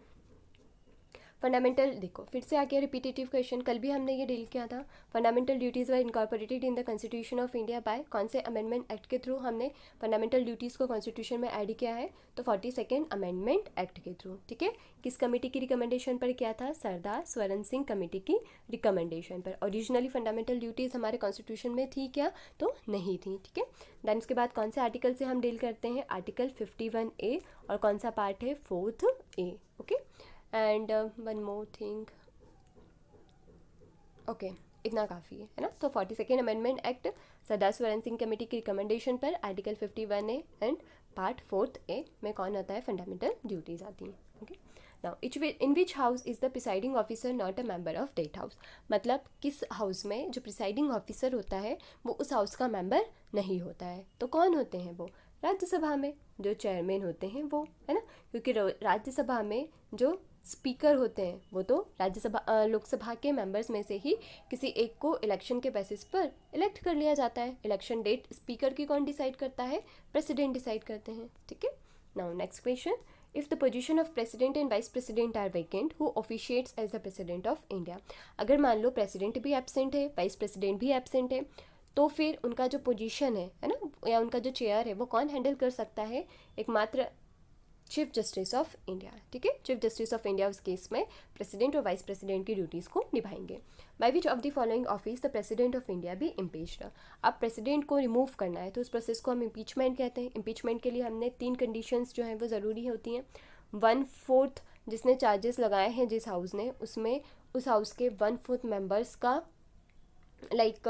फंडामेंटल, देखो फिर से आ गया रिपीटेटिव क्वेश्चन, कल भी हमने ये डील किया था। Fundamental duties were incorporated in the constitution of India by, कौन से अमेंडमेंट एक्ट के थ्रू हमने फंडामेंटल ड्यूटीज़ को कॉन्स्टिट्यूशन में ऐड किया है, तो 42nd अमेंडमेंट एक्ट के थ्रू, ठीक है। किस कमेटी की रिकमेंडेशन पर किया था, सरदार स्वरण सिंह कमेटी की रिकमेंडेशन पर। ओरिजिनली फंडामेंटल ड्यूटीज़ हमारे कॉन्स्टिट्यूशन में थी क्या, तो नहीं थी, ठीक है। देन इसके बाद कौन से आर्टिकल से हम डील करते हैं, आर्टिकल 51A, और कौन सा पार्ट है, 4th A, okay. And one more thing, okay इतना काफ़ी है ना। तो 42nd अमेंडमेंट एक्ट, सरदार स्वरण सिंह कमेटी की रिकमेंडेशन पर article 51A and part 4th A में कौन आता है, फंडामेंटल ड्यूटीज़ आती हैं, okay. Now in which house is the presiding officer not a member of that house, मतलब किस हाउस में जो प्रिसाइडिंग ऑफिसर होता है वो उस हाउस का मेंबर नहीं होता है, तो कौन होते हैं वो, राज्यसभा में जो चेयरमैन होते हैं वो, है ना, क्योंकि राज्यसभा में जो स्पीकर होते हैं वो तो राज्यसभा लोकसभा के मेंबर्स में से ही किसी एक को इलेक्शन के बेसिस पर इलेक्ट कर लिया जाता है। इलेक्शन डेट स्पीकर की कौन डिसाइड करता है, प्रेसिडेंट डिसाइड करते हैं, ठीक है। Now next question, if the position of president and vice president are vacant who officiates as the president of India, अगर मान लो प्रेसिडेंट भी एब्सेंट है, वाइस प्रेसिडेंट भी एब्सेंट है, तो फिर उनका जो पोजीशन है ना, या उनका जो चेयर है वो कौन हैंडल कर सकता है, एकमात्र चीफ जस्टिस ऑफ इंडिया, ठीक है। चीफ जस्टिस ऑफ इंडिया उस केस में प्रेसिडेंट और वाइस प्रेसिडेंट की ड्यूटीज़ को निभाएंगे। By which of the following office the president of India be impeached, अब प्रेसिडेंट को रिमूव करना है तो उस प्रोसेस को हम इम्पीचमेंट कहते हैं। इम्पीचमेंट के लिए हमने 3 कंडीशंस जो हैं वो ज़रूरी होती हैं। 1/4 जिसने चार्जेस लगाए हैं जिस हाउस ने, उसमें उस हाउस के 1/4 मेंबर्स का लाइक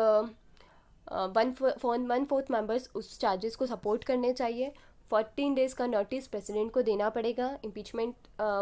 1/4 मेंबर्स उस चार्जेस को सपोर्ट करने चाहिए। 14 days का नोटिस प्रेसिडेंट को देना पड़ेगा इम्पीचमेंट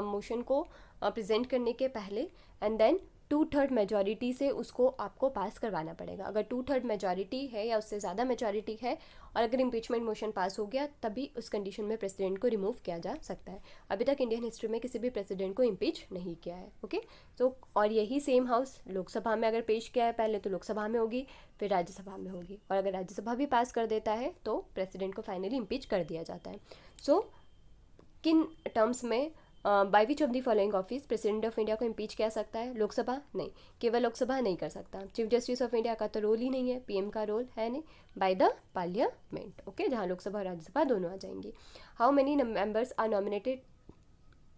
मोशन को प्रेजेंट करने के पहले, एंड देन 2/3 मेजॉरिटी से उसको आपको पास करवाना पड़ेगा। अगर 2/3 मेजॉरिटी है या उससे ज़्यादा मेजॉरिटी है और अगर इम्पीचमेंट मोशन पास हो गया तभी उस कंडीशन में प्रेसिडेंट को रिमूव किया जा सकता है। अभी तक इंडियन हिस्ट्री में किसी भी प्रेसिडेंट को इम्पीच नहीं किया है, ओके। तो और यही सेम हाउस लोकसभा में अगर पेश किया है पहले तो लोकसभा में होगी, फिर राज्यसभा में होगी, और अगर राज्यसभा भी पास कर देता है तो प्रेसिडेंट को फाइनली इम्पीच कर दिया जाता है। सो किन टर्म्स में bye which of the following office president of India को इम्पीच किया सकता है, लोकसभा नहीं, केवल लोकसभा नहीं कर सकता। चीफ जस्टिस ऑफ इंडिया का तो रोल ही नहीं है, पीएम का रोल है नहीं, बाय द पार्लियामेंट, ओके, जहाँ लोकसभा और राज्यसभा दोनों आ जाएंगी। How many members are nominated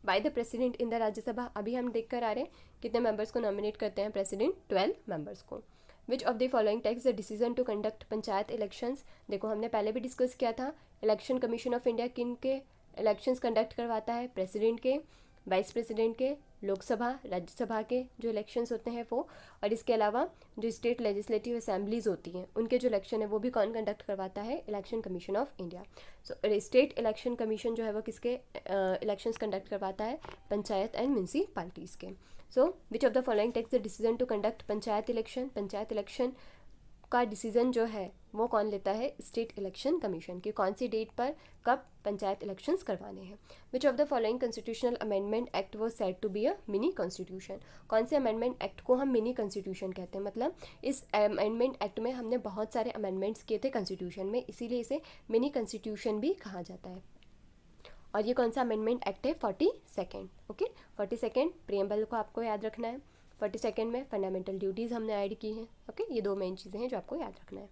by the president in the Rajya Sabha, अभी हम देख कर आ रहे हैं कितने मेंबर्स को नॉमिनेट करते हैं प्रेसिडेंट, 12 मेंबर्स को। Which of the following takes the decision to conduct panchayat elections, देखो हमने पहले भी डिस्कस किया था, इलेक्शन कमीशन ऑफ इंडिया किन के इलेक्शंस कंडक्ट करवाता है, प्रेसिडेंट के। वाइस प्रेसिडेंट के, लोकसभा राज्यसभा के जो इलेक्शंस होते हैं वो, और इसके अलावा जो स्टेट लेजिस्लेटिव असेंबलीज होती हैं उनके जो इलेक्शन है वो भी कौन कंडक्ट करवाता है? Election commission of India. So state election commission जो है वो किसके इलेक्शंस कंडक्ट करवाता है? पंचायत एंड म्यूनसिपालिटीज़ के। So which of the following takes the decision to conduct panchayat election? Panchayat election का डिसीजन जो है वो कौन लेता है? State election commission. की कौन सी डेट पर कब पंचायत इलेक्शंस करवाने हैं? Which of the following constitutional amendment act was said to be a mini constitution? कौन से अमेंडमेंट एक्ट को हम मिनी कॉन्स्टिट्यूशन कहते हैं? मतलब इस अमेंडमेंट एक्ट में हमने बहुत सारे अमेंडमेंट्स किए थे कॉन्स्टिट्यूशन में, इसीलिए इसे मिनी कॉन्स्टिट्यूशन भी कहा जाता है। और ये कौन सा अमेंडमेंट एक्ट है? 42nd। ओके, 42nd प्रियम्बल को आपको याद रखना है। 42nd में फंडामेंटल ड्यूटीज़ हमने ऐड की हैं। ओके, ये दो मेन चीज़ें हैं जो आपको याद रखना है।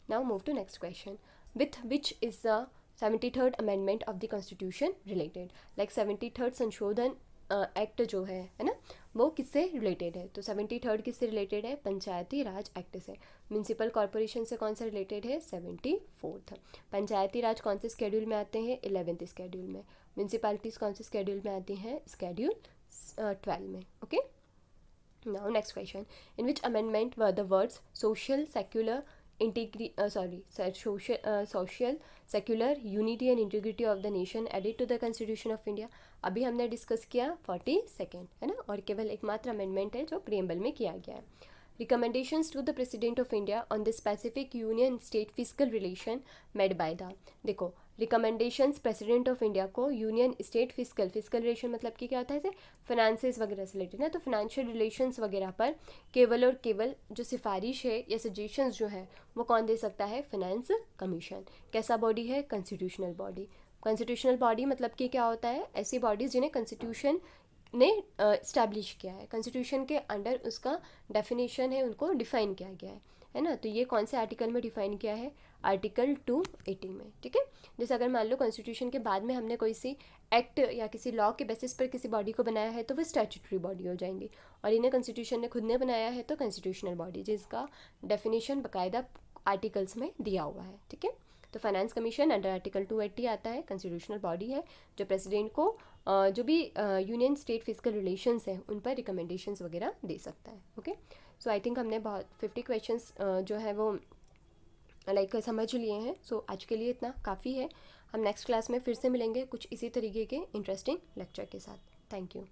Now move to next question. With which is the 73rd amendment of the constitution related? Like 73rd संशोधन एक्ट जो है ना, वो किससे रिलेटेड है? तो 73rd किससे रिलेटेड है? पंचायती राज एक्ट से। म्यूनसिपल कॉरपोरेशन से कौन सा रिलेटेड है? 74th। पंचायती राज कौन से स्केड्यूल में आते हैं? 11th स्केड्यूल में। म्यूनसिपैलिटीज़ कौन से स्केड्यूल में आती हैं? स्केड्यूल 12 में। Okay, now next question. In which amendment were the words social secular social secular unity and integrity of the nation added to the constitution of India? अभी हमने discuss किया 42nd है ना, और केवल एकमात्र अमेंडमेंट है जो प्रियम्बल में किया गया है। Recommendations to the President of India on the specific union state fiscal relation made by the, देखो रिकमेंडेशंस प्रेसिडेंट ऑफ इंडिया को यूनियन स्टेट फिजिकल रिलेशन मतलब कि क्या होता है? जैसे फाइनेंसेस वगैरह से रिलेटेड है, तो फाइनेंशियल रिलेशंस वगैरह पर केवल और केवल जो सिफारिश है या सजेशंस जो है वो कौन दे सकता है? Finance commission. कैसा बॉडी है? Constitutional body. कॉन्स्टिट्यूशनल बॉडी मतलब कि क्या होता है? ऐसी बॉडीज़ जिन्हें कॉन्स्टिट्यूशन ने इस्टेब्लिश किया है, कॉन्स्टिट्यूशन के अंडर उसका डेफिनेशन है, उनको डिफाइन किया गया है ना। तो ये कौन से आर्टिकल में डिफाइन किया है? आर्टिकल 280 में। ठीक है, जैसे अगर मान लो कॉन्स्टिट्यूशन के बाद में हमने कोई सी एक्ट या किसी लॉ के बेसिस पर किसी बॉडी को बनाया है तो वो स्टैट्यूटरी बॉडी हो जाएंगी, और इन्हें कॉन्स्टिट्यूशन ने खुद ने बनाया है तो कॉन्स्टिट्यूशनल बॉडी, जिसका डेफिनेशन बाकायदा आर्टिकल्स में दिया हुआ है। ठीक है, तो फाइनेंस कमीशन अंडर आर्टिकल 280 आता है, कॉन्स्टिट्यूशनल बॉडी है जो प्रेसिडेंट को जो भी यूनियन स्टेट फिजिकल रिलेशंस हैं उन पर रिकमेंडेशंस वगैरह दे सकता है। ओके, सो आई थिंक हमने बहुत 50 क्वेश्चंस जो है वो लाइक समझ लिए हैं। सो आज के लिए इतना काफ़ी है। हम नेक्स्ट क्लास में फिर से मिलेंगे कुछ इसी तरीके के इंटरेस्टिंग लेक्चर के साथ। Thank you.